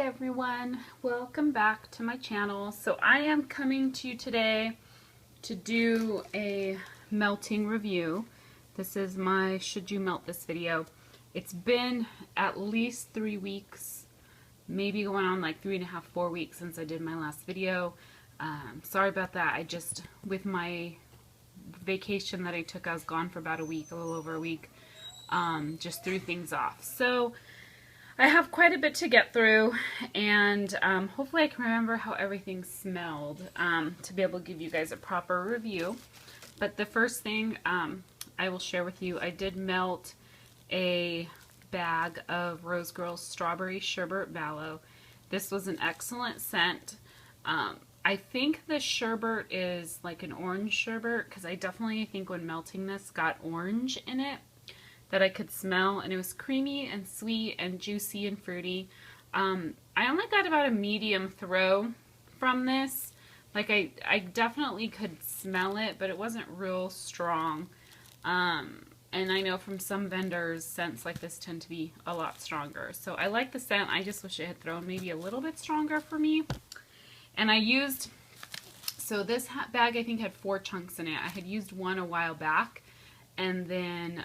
everyone, welcome back to my channel. So I am coming to you today to do a melting review. This is my should you melt this video. It's been at least 3 weeks, maybe going on like 3.5, 4 weeks since I did my last video. Sorry about that. I just, with my vacation that I took, I was gone for about a week, a little over a week. Just threw things off. So I have quite a bit to get through, and hopefully I can remember how everything smelled to be able to give you guys a proper review. But the first thing I will share with you, I did melt a bag of Rose Girls Strawberry Sherbet Mallow. This was an excellent scent. I think the sherbet is like an orange sherbet, because I definitely think when melting this got orange in it that I could smell, and it was creamy and sweet and juicy and fruity. I only got about a medium throw from this. Like I definitely could smell it, but it wasn't real strong. And I know from some vendors, scents like this tend to be a lot stronger. So I like the scent. I just wish it had thrown maybe a little bit stronger for me. And I used, so this bag I think had 4 chunks in it. I had used one a while back, and then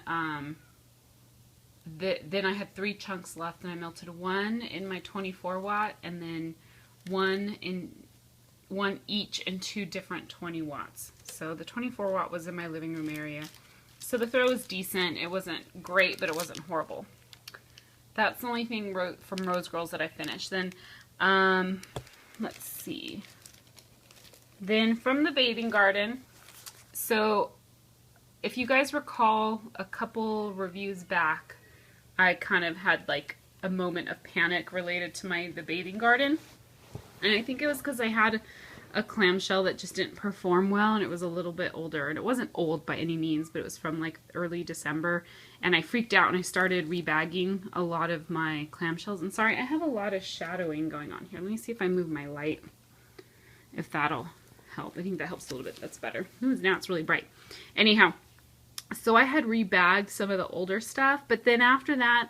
then I had 3 chunks left, and I melted one in my 24 watt, and then one each in 2 different 20 watts. So the 24 watt was in my living room area. So the throw was decent. It wasn't great, but it wasn't horrible. That's the only thing from Rose Girls that I finished. Then, let's see. Then from the Bathing Garden, so if you guys recall a couple reviews back, I kind of had like a moment of panic related to the Bathing Garden. And I think it was because I had a clamshell that just didn't perform well, and it was a little bit older. And it wasn't old by any means, but it was from like early December. And I freaked out and I started rebagging a lot of my clamshells. And sorry, I have a lot of shadowing going on here. Let me see if I move my light, if that'll help. I think that helps a little bit. That's better. Ooh, now it's really bright. Anyhow. So I had rebagged some of the older stuff, but then after that,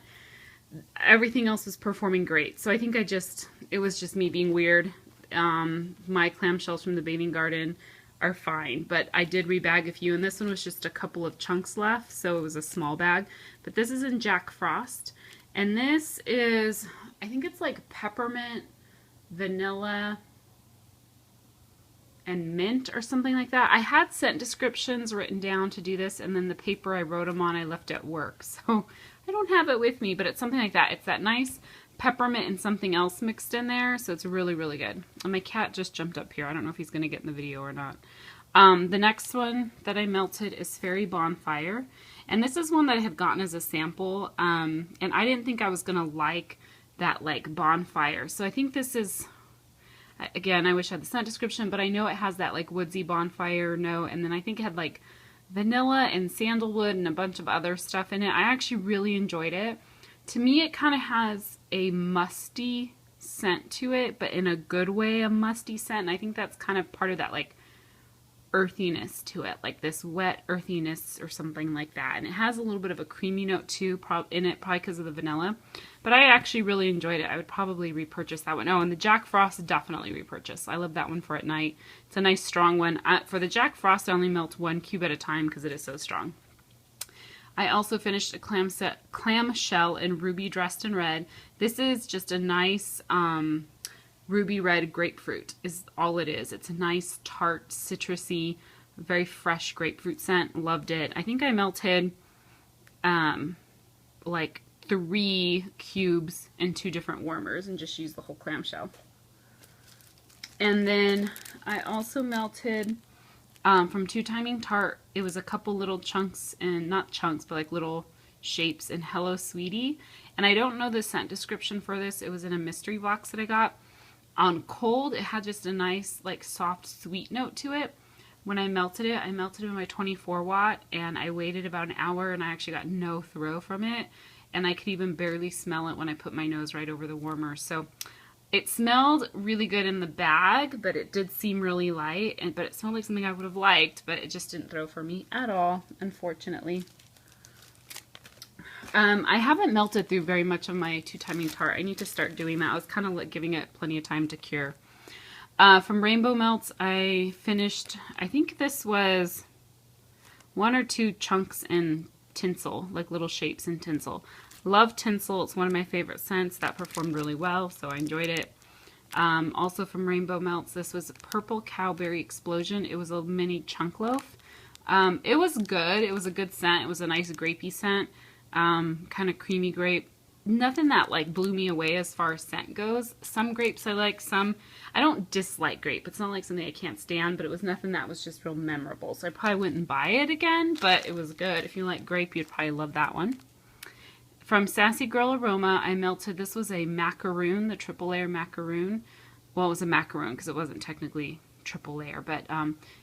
everything else was performing great. So I think it was just me being weird. My clamshells from the Bathing Garden are fine, but I did rebag a few, and this one was just a couple of chunks left, so it was a small bag. But this is in Jack Frost, and this is, I think it's like peppermint, vanilla, and mint or something like that. I had scent descriptions written down to do this, and then the paper I wrote them on I left at work, so I don't have it with me, but it's something like that. It's that nice peppermint and something else mixed in there, so it's really, really good. And my cat just jumped up here. I don't know if he's going to get in the video or not. The next one that I melted is Fairy Bonfire, and this is one that I had gotten as a sample, and I didn't think I was going to like that like bonfire, so I think this is, again, I wish I had the scent description, but I know it has that like woodsy bonfire note, and then I think it had like vanilla and sandalwood and a bunch of other stuff in it. I actually really enjoyed it. To me, it kind of has a musty scent to it, but in a good way, a musty scent. And I think that's kind of part of that like earthiness to it, like this wet earthiness or something like that. And it has a little bit of a creamy note too in it, probably because of the vanilla. But I actually really enjoyed it. I would probably repurchase that one. Oh, and the Jack Frost, definitely repurchase. I love that one for at night. It's a nice strong one. For the Jack Frost, I only melt 1 cube at a time because it is so strong. I also finished a clamshell in Ruby Dressed in Red. This is just a nice ruby red grapefruit is all it is. It's a nice tart, citrusy, very fresh grapefruit scent. Loved it. I think I melted like 3 cubes in 2 different warmers and just used the whole clamshell. And then I also melted from Two Timing Tart. It was a couple little chunks, and not chunks, but like little shapes in Hello Sweetie. And I don't know the scent description for this. It was in a mystery box that I got. On cold, it had just a nice like soft sweet note to it. When I melted it in my 24 watt, and I waited about an hour, and I actually got no throw from it. And I could even barely smell it when I put my nose right over the warmer. So it smelled really good in the bag, but it did seem really light. But it smelled like something I would have liked, but it just didn't throw for me at all, unfortunately. I haven't melted through very much of my two-timing tart. I need to start doing that. I was kind of like giving it plenty of time to cure. From Rainbow Melts, I finished, I think this was 1 or 2 chunks in tinsel, like little shapes in tinsel. Love tinsel. It's one of my favorite scents. That performed really well, so I enjoyed it. Also from Rainbow Melts, this was Purple Cowberry Explosion. It was a mini chunk loaf. It was good. It was a good scent. It was a nice grapey scent. Kind of creamy grape. Nothing that like blew me away as far as scent goes. Some grapes I like, some I don't dislike grape. It's not like something I can't stand, but it was nothing that was just real memorable. So I probably wouldn't buy it again, but it was good. If you like grape, you'd probably love that one. From Sassy Girl Aroma, I melted, this was a macaroon, the triple layer macaroon. Well, it was a macaroon because it wasn't technically triple layer, but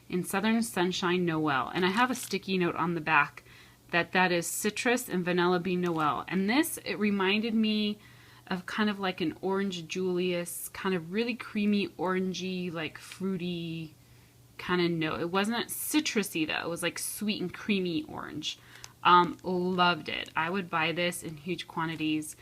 in Southern Sunshine Noel. And I have a sticky note on the back that is citrus and vanilla bean Noel. And this, it reminded me of kind of like an Orange Julius, kind of really creamy, orangey, like fruity kind of note. It wasn't citrusy though. It was like sweet and creamy orange. Loved it. I would buy this in huge quantities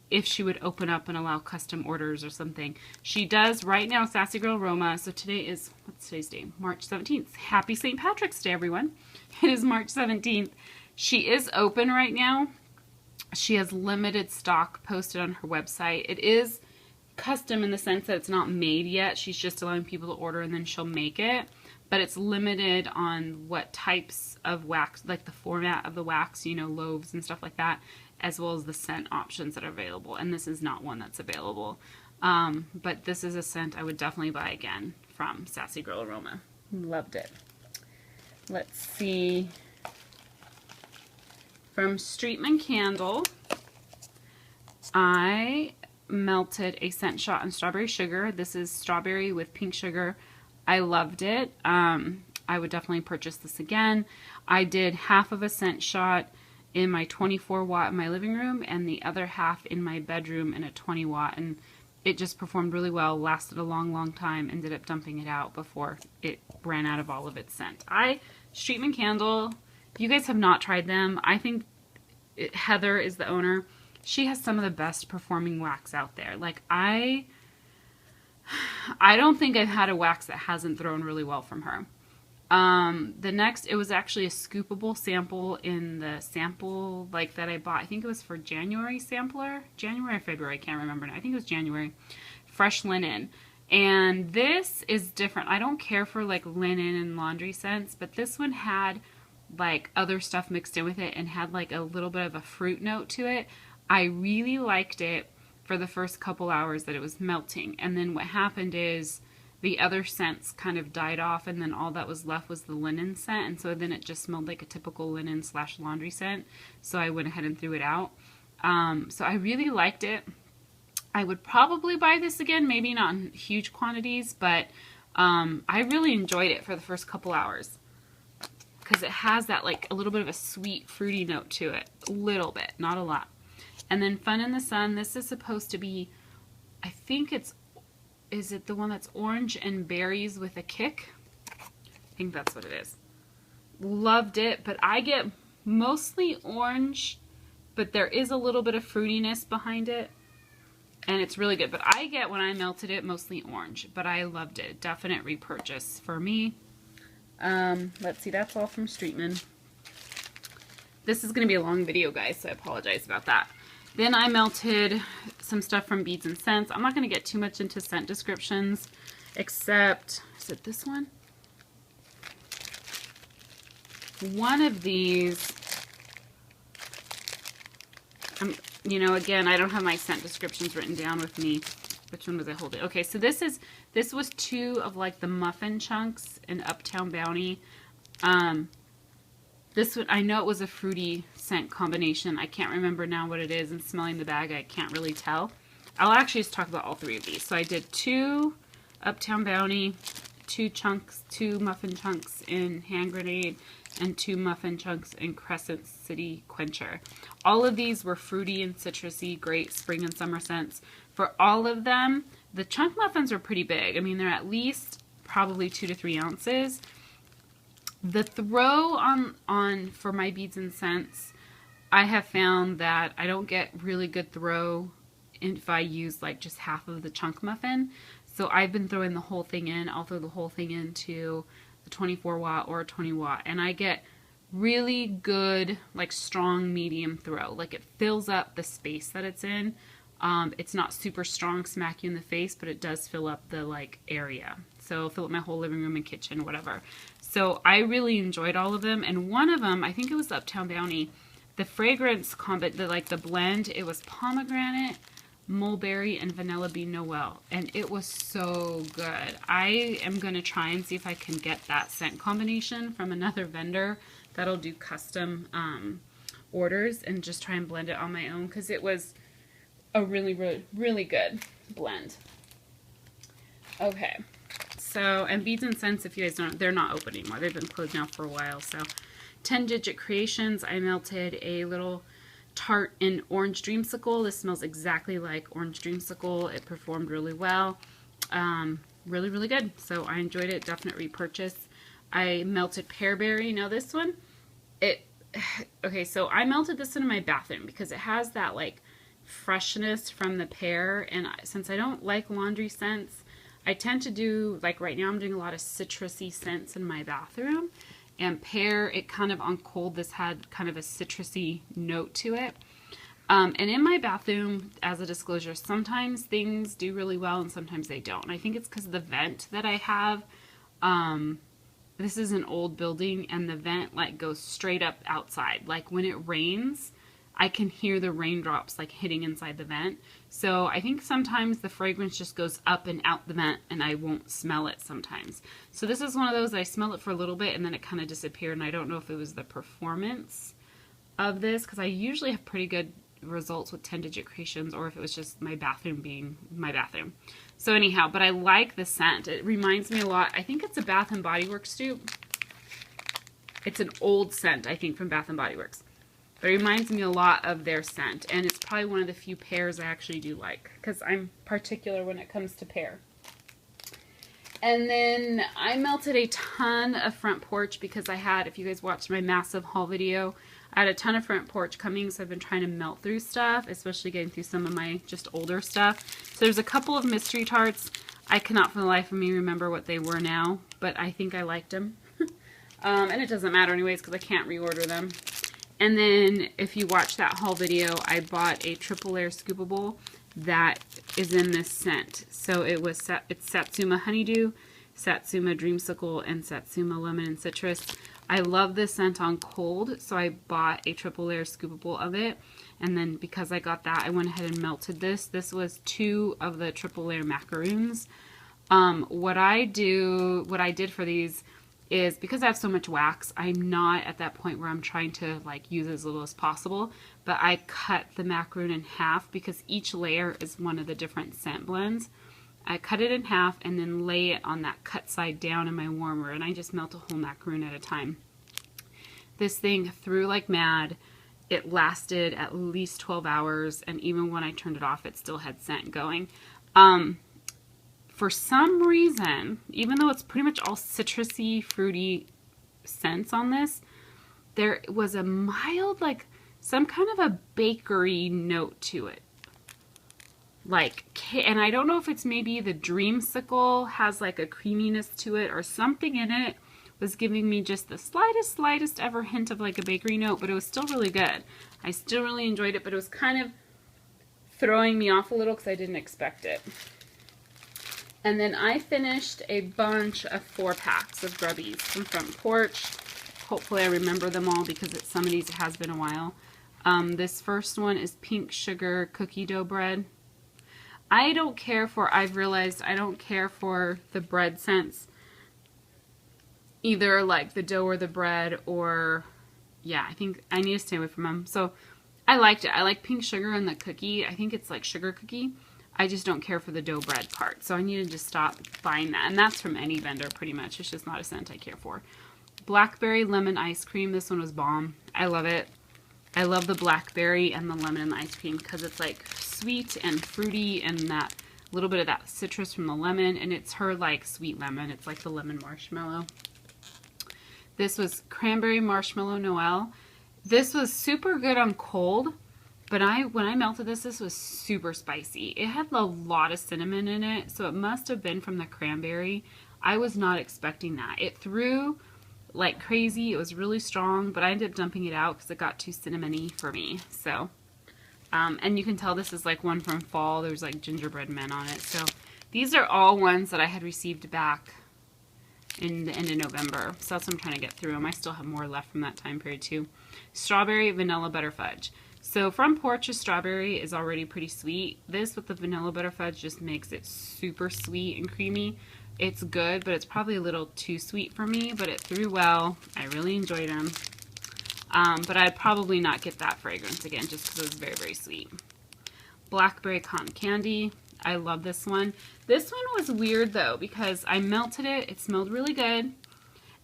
if she would open up and allow custom orders or something. She does right now, Sassy Girl Aroma. So today is, what's today's day? March 17th. Happy St. Patrick's Day, everyone. It is March 17th. She is open right now. She has limited stock posted on her website. It is custom in the sense that it's not made yet. She's just allowing people to order and then she'll make it. But it's limited on what types of wax, like the format of the wax, you know, loaves and stuff like that, as well as the scent options that are available. And this is not one that's available. But this is a scent I would definitely buy again from Sassy Girl Aroma. Loved it. Let's see. From Streetman Candle, I melted a scent shot in strawberry sugar. This is strawberry with pink sugar. I loved it. I would definitely purchase this again. I did half of a scent shot in my 24 watt in my living room and the other half in my bedroom in a 20 watt, and it just performed really well, lasted a long time, ended up dumping it out before it ran out of all of its scent. Streetman Candle, if you guys have not tried them, I think Heather is the owner. She has some of the best performing wax out there. Like I don't think I've had a wax that hasn't thrown really well from her. The next, it was actually a scoopable sample in the sample like that I bought. I think it was for January sampler. January or February, I can't remember now. I think it was January. Fresh linen. And this is different. I don't care for like linen and laundry scents, but this one had like other stuff mixed in with it and had like a little bit of a fruit note to it. I really liked it for the first couple hours that it was melting. And then what happened is the other scents kind of died off and then all that was left was the linen scent. And so then it just smelled like a typical linen / laundry scent. So I went ahead and threw it out. So I really liked it. I would probably buy this again, maybe not in huge quantities, but I really enjoyed it for the first couple hours because it has that like a little bit of a sweet fruity note to it. A little bit, not a lot. And then Fun in the Sun, this is supposed to be, I think is it the one that's orange and berries with a kick? I think that's what it is. Loved it, but I get mostly orange, but there is a little bit of fruitiness behind it. And it's really good, but I get when I melted it mostly orange, but I loved it. Definite repurchase for me. Let's see, that's all from Streetman. This is going to be a long video, guys, so I apologize about that. Then I melted some stuff from Beads and Scents. I'm not going to get too much into scent descriptions, except, is it this one? One of these, you know, again, I don't have my scent descriptions written down with me. Which one was I holding? Okay, so this was 2 of like the muffin chunks in Uptown Bounty. This one, I know it was a fruity scent combination. I can't remember now what it is, and smelling the bag, I can't really tell. I'll actually just talk about all 3 of these. So I did 2 Uptown Bounty, 2 muffin chunks in Hand Grenade, and 2 muffin chunks in Crescent City Quencher. All of these were fruity and citrusy, great spring and summer scents. For all of them, the chunk muffins are pretty big. I mean, they're at least probably 2 to 3 ounces. The throw on for my Beads and Scents, I have found that I don't get really good throw if I use like just half of the chunk muffin. So I've been throwing the whole thing in. I'll throw the whole thing into the 24 watt or 20 watt, and I get really good, like strong medium throw. Like it fills up the space that it's in. It's not super strong, smack you in the face, but it does fill up the like area. So fill up my whole living room and kitchen, whatever. So I really enjoyed all of them. And one of them, I think it was Uptown Bounty, the fragrance combo, the blend, it was pomegranate, mulberry, and vanilla bean Noel. And it was so good. I am going to try and see if I can get that scent combination from another vendor that'll do custom orders and just try and blend it on my own, because it was a really, really, really good blend. Okay, so, and Beads and Scents, if you guys don't, they're not open anymore. They've been closed now for a while. So 10 Digit Creations, I melted a little tart in Orange Dreamsicle. This smells exactly like Orange Dreamsicle. It performed really well. Really, really good. So I enjoyed it. Definite repurchase. I melted Pearberry. Now this one, okay, so I melted this one in my bathroom because it has that like freshness from the pear, and since I don't like laundry scents, I tend to do, like right now I'm doing a lot of citrusy scents in my bathroom, and pear, it kind of on cold, this had kind of a citrusy note to it. And in my bathroom, as a disclosure, sometimes things do really well and sometimes they don't. And I think it's because of the vent that I have. This is an old building and the vent like goes straight up outside. Like when it rains, I can hear the raindrops like hitting inside the vent. So I think sometimes the fragrance just goes up and out the vent and I won't smell it sometimes. So this is one of those, I smell it for a little bit and then it kind of disappeared, and I don't know if it was the performance of this, because I usually have pretty good results with 10 Digit Creations, or if it was just my bathroom being my bathroom. So anyhow, but I like the scent. It reminds me a lot, I think it's a Bath & Body Works dupe. It's an old scent, I think, from Bath & Body Works. But it reminds me a lot of their scent, and it's probably one of the few pears I actually do like, because I'm particular when it comes to pear. And then I melted a ton of Front Porch because I had, if you guys watched my massive haul video, I had a ton of Front Porch coming, so I've been trying to melt through stuff, especially getting through some of my just older stuff. So there's a couple of mystery tarts. I cannot for the life of me remember what they were now, but I think I liked them. And it doesn't matter anyways because I can't reorder them. And then if you watch that haul video, I bought a triple layer scoopable that is in this scent. So it's Satsuma Honeydew, Satsuma Dreamsicle, and Satsuma Lemon and Citrus. I love this scent on cold, so I bought a triple layer scoopable of it. And then because I got that, I went ahead and melted this. This was 2 of the triple layer macaroons. What I did for these is, because I have so much wax, I'm not at that point where I'm trying to like use as little as possible, but I cut the macaroon in half because each layer is one of the different scent blends. I cut it in half and then lay it on that cut side down in my warmer, and I just melt a whole macaroon at a time. This thing threw like mad. It lasted at least 12 hours, and even when I turned it off, it still had scent going. For some reason, even though it's pretty much all citrusy, fruity scents on this, there was a mild, like, some kind of a bakery note to it. Like, and I don't know if it's maybe the Dreamsicle has like a creaminess to it, or something in it was giving me just the slightest ever hint of like a bakery note, but it was still really good. I still really enjoyed it, but it was kind of throwing me off a little because I didn't expect it. And then I finished a bunch of 4-packs of Grubbies from Front Porch. Hopefully I remember them all because some of these, it has been a while. This first one is Pink Sugar Cookie Dough Bread. I've realized I don't care for the bread scents. Either like the dough or the bread, or, yeah, I think I need to stay away from them. So I liked it. I like pink sugar and the cookie. I think it's like sugar cookie. I just don't care for the dough bread part. So I needed to stop buying that. And that's from any vendor pretty much. It's just not a scent I care for. Blackberry Lemon Ice Cream. This one was bomb. I love it. I love the blackberry and the lemon and the ice cream because it's like sweet and fruity and that little bit of that citrus from the lemon. And it's her like sweet lemon. It's like the lemon marshmallow. This was Cranberry Marshmallow Noel. This was super good on cold, but when I melted this was super spicy. It had a lot of cinnamon in it, so it must have been from the cranberry. I was not expecting that. It threw like crazy. It was really strong, but I ended up dumping it out because it got too cinnamony for me. So, and you can tell this is like one from fall. There's like gingerbread men on it. So these are all ones that I had received back in the end of November. So that's what I'm trying to get through them. I still have more left from that time period too. Strawberry, vanilla, butter fudge. So Front Porch's strawberry is already pretty sweet. This with the vanilla butter fudge just makes it super sweet and creamy. It's good, but it's probably a little too sweet for me, but it threw well. I really enjoyed them. But I'd probably not get that fragrance again just because it was very, very sweet. Blackberry cotton candy. I love this one. This one was weird though because I melted it. It smelled really good.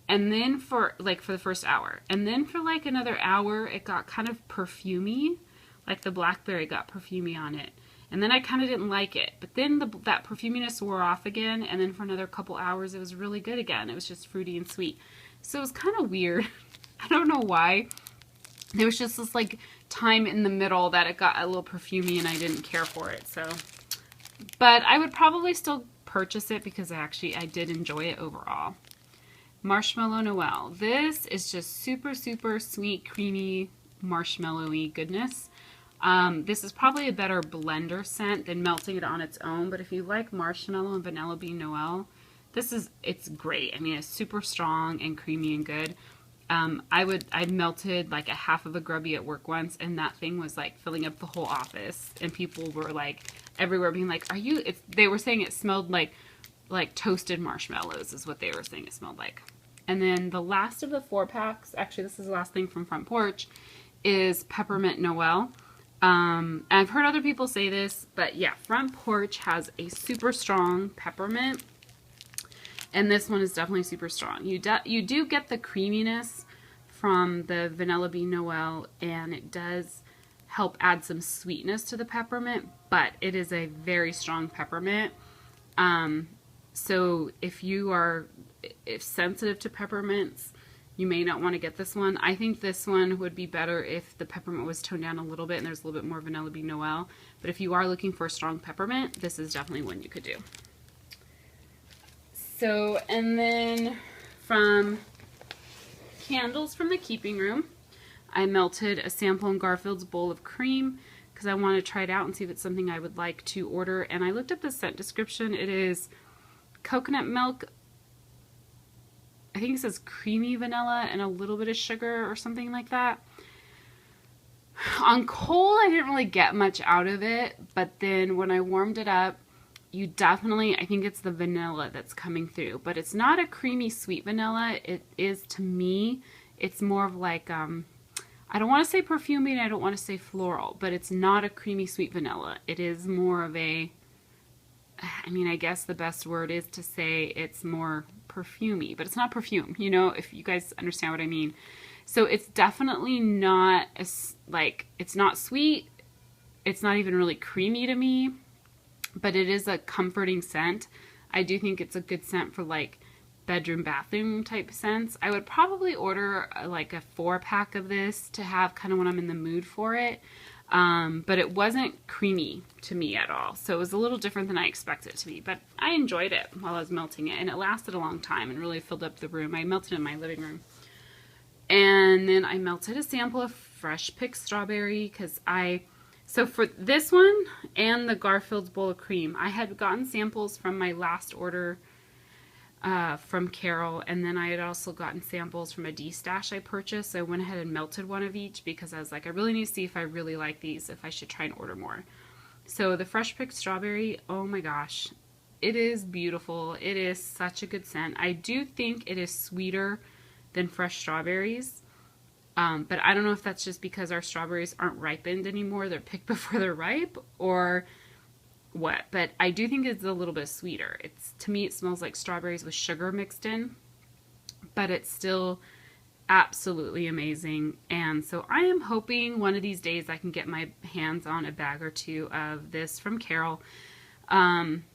And then for the first hour. And then for like another hour, it got kind of perfumey. Like the blackberry got perfumey on it. And then I kind of didn't like it. But then that perfuminess wore off again. And then for another couple hours, it was really good again. It was just fruity and sweet. So it was kind of weird. I don't know why. There was just this like time in the middle that it got a little perfumey and I didn't care for it. So, but I would probably still purchase it because I did enjoy it overall. Marshmallow Noel. This is just super, super sweet, creamy, marshmallowy goodness. This is probably a better blender scent than melting it on its own, but if you like marshmallow and vanilla bean Noel, it's great. I mean, it's super strong and creamy and good. I melted like a half of a grubby at work once, and that thing was like filling up the whole office, and people were like everywhere being like, they were saying it smelled like toasted marshmallows is what they were saying it smelled like. And then the last of the 4-packs, actually this is the last thing from Front Porch, is Peppermint Noel. And I've heard other people say this, but yeah, Front Porch has a super strong peppermint, and this one is definitely super strong. You do get the creaminess from the Vanilla Bean Noel, and it does help add some sweetness to the peppermint, but it is a very strong peppermint. So if you are sensitive to peppermints, you may not want to get this one. I think this one would be better if the peppermint was toned down a little bit and there's a little bit more Vanilla Bean Noel. But if you are looking for a strong peppermint, this is definitely one you could do. So, and then from candles from the keeping room, I melted a sample in Garfield's Bowl of Cream because I want to try it out and see if it's something I would like to order. And I looked up the scent description. It is coconut milk, I think it says creamy vanilla and a little bit of sugar or something like that. On cold, I didn't really get much out of it, but then when I warmed it up, you definitely, I think it's the vanilla that's coming through, but it's not a creamy sweet vanilla. It is, to me, it's more of like, I don't want to say perfumey and I don't want to say floral, but it's not a creamy sweet vanilla. It is more of a, I mean, I guess the best word is to say it's more perfumey, but it's not perfume, you know, if you guys understand what I mean. So it's definitely not it's not sweet. It's not even really creamy to me, but it is a comforting scent. I do think it's a good scent for like bedroom, bathroom type scents. I would probably order like a 4-pack of this to have kind of when I'm in the mood for it. But it wasn't creamy to me at all. So it was a little different than I expected it to be, but I enjoyed it while I was melting it, and it lasted a long time and really filled up the room. I melted it in my living room. And then I melted a sample of fresh picked strawberry so for this one and the Garfield's Bowl of Cream, I had gotten samples from my last order from Carol, and then I had also gotten samples from a D-stash I purchased. So I went ahead and melted one of each because I was like, I really need to see if I really like these, if I should try and order more. So the fresh picked strawberry, oh my gosh, it is beautiful. It is such a good scent. I do think it is sweeter than fresh strawberries, but I don't know if that's just because our strawberries aren't ripened anymore. They're picked before they're ripe, or what, but I do think it's a little bit sweeter. To me, it smells like strawberries with sugar mixed in, but it's still absolutely amazing. And so I am hoping one of these days I can get my hands on a bag or two of this from Carol.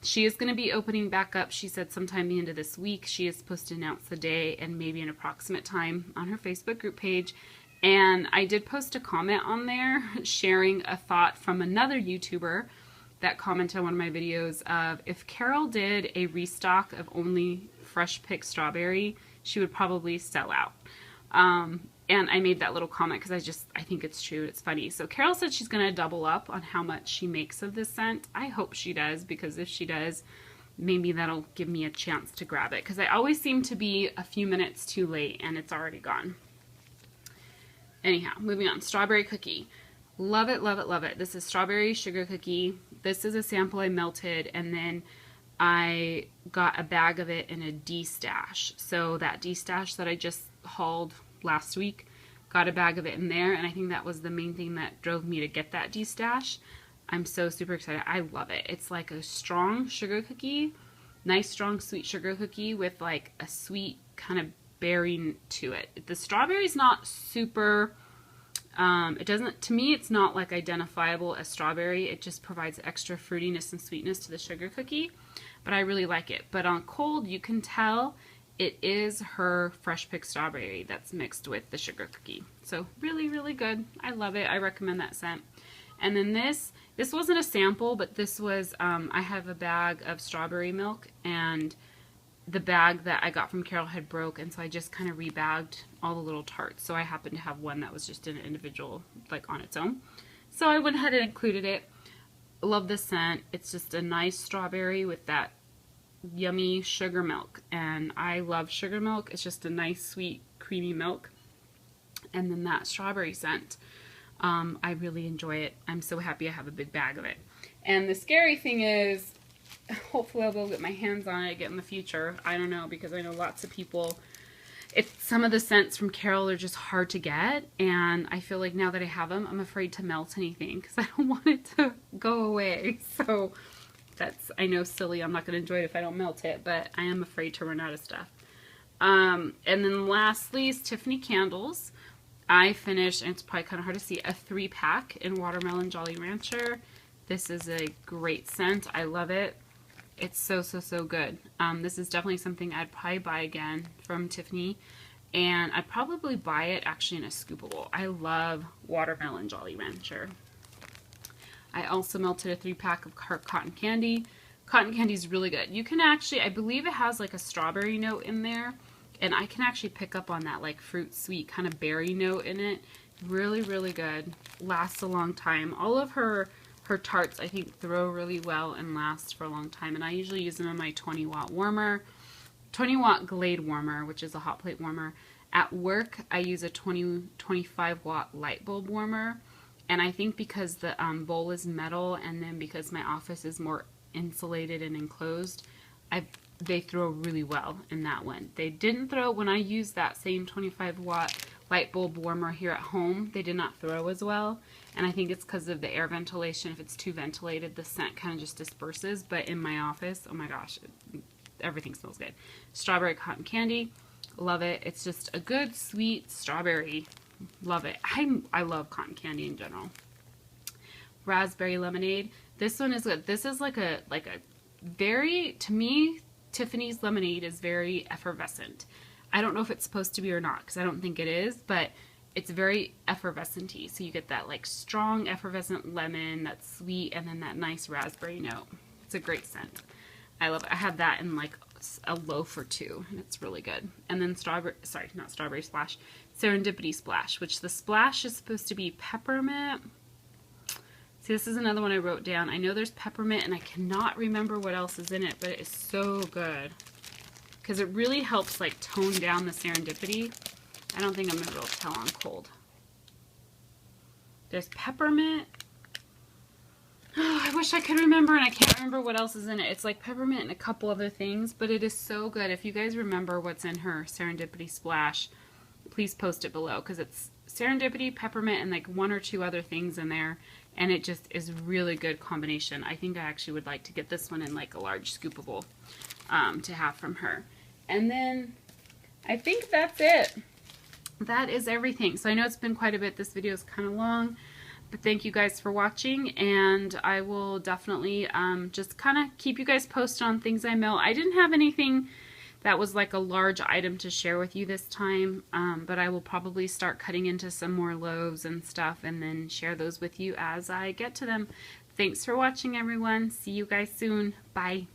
She is going to be opening back up. She said sometime the end of this week. She is supposed to announce the day and maybe an approximate time on her Facebook group page. And I did post a comment on there sharing a thought from another YouTuber that commented on one of my videos of, if Carol did a restock of only fresh picked strawberry, she would probably sell out. And I made that little comment because I think it's true. It's funny. So Carol said she's going to double up on how much she makes of this scent. I hope she does, because if she does, maybe that'll give me a chance to grab it, because I always seem to be a few minutes too late and it's already gone. Anyhow, moving on. Strawberry cookie. Love it, love it, love it. This is strawberry sugar cookie. This is a sample I melted, and then I got a bag of it in a D-stash. So that D-stash that I just hauled last week, got a bag of it in there, and I think that was the main thing that drove me to get that D-stash. I'm so super excited. I love it. It's like a strong sugar cookie, nice strong sweet sugar cookie with like a sweet kind of berry to it. The strawberry's not super, it doesn't, to me it's not like identifiable as strawberry. It just provides extra fruitiness and sweetness to the sugar cookie, but I really like it. But on cold, you can tell it is her fresh picked strawberry that's mixed with the sugar cookie. So really, really good. I love it. I recommend that scent. And then this wasn't a sample, but this was, I have a bag of strawberry milk, and the bag that I got from Carol had broke, and so I just kind of rebagged all the little tarts. So I happened to have one that was just an individual, like on its own. So I went ahead and included it. Love the scent. It's just a nice strawberry with that yummy sugar milk, and I love sugar milk. It's just a nice, sweet, creamy milk. And then that strawberry scent. I really enjoy it. I'm so happy I have a big bag of it. And the scary thing is, hopefully I'll be able to get my hands on it again in the future. I don't know, because I know lots of people, some of the scents from Carol are just hard to get, and I feel like now that I have them, I'm afraid to melt anything because I don't want it to go away. So that's, I know, silly. I'm not going to enjoy it if I don't melt it, but I am afraid to run out of stuff. And then lastly is Tiffany candles. I finished, and it's probably kind of hard to see, a 3-pack in Watermelon Jolly Rancher. This is a great scent. I love it. It's so, so, so good. This is definitely something I'd probably buy again from Tiffany, and I'd probably buy it actually in a scoopable. I love Watermelon Jolly Rancher. I also melted a 3-pack of cotton candy. Cotton candy is really good. You can actually, I believe it has like a strawberry note in there, and I can actually pick up on that like fruit sweet kind of berry note in it. Really, really good. Lasts a long time. All of her tarts, I think, throw really well and last for a long time. And I usually use them in my 20-watt warmer, 20-watt Glade warmer, which is a hot plate warmer. At work, I use a 25-watt light bulb warmer. And I think because the bowl is metal, and then because my office is more insulated and enclosed, they throw really well in that one. They didn't throw, when I used that same 25-watt light bulb warmer here at home, they did not throw as well. And I think it's because of the air ventilation. If it's too ventilated, the scent kind of just disperses. But in my office, oh my gosh, everything smells good. Strawberry cotton candy, love it. It's just a good, sweet strawberry. Love it. I love cotton candy in general. Raspberry lemonade. This one is good. This is like a very, to me, Tiffany's lemonade is very effervescent. I don't know if it's supposed to be or not, because I don't think it is, but it's very effervescent-y. So you get that like strong effervescent lemon, that's sweet, and then that nice raspberry note. It's a great scent. I love it. I have that in like a loaf or two, and it's really good. And then not strawberry splash, serendipity splash, which the splash is supposed to be peppermint. See, this is another one I wrote down. I know there's peppermint, and I cannot remember what else is in it, but it is so good. Because it really helps like tone down the serendipity. I don't think I'm going to be able to tell on cold. There's peppermint. Oh, I wish I could remember, and I can't remember what else is in it. It's like peppermint and a couple other things, but it is so good. If you guys remember what's in her serendipity splash, please post it below, because it's serendipity, peppermint, and like 1 or 2 other things in there, and it just is really good combination. I think I actually would like to get this one in like a large scoopable to have from her. And then I think that's it. That is everything. So I know it's been quite a bit. This video is kind of long, but thank you guys for watching, and I will definitely just kind of keep you guys posted on things I melt. I didn't have anything that was like a large item to share with you this time, but I will probably start cutting into some more loaves and stuff and then share those with you as I get to them. Thanks for watching, everyone. See you guys soon. Bye.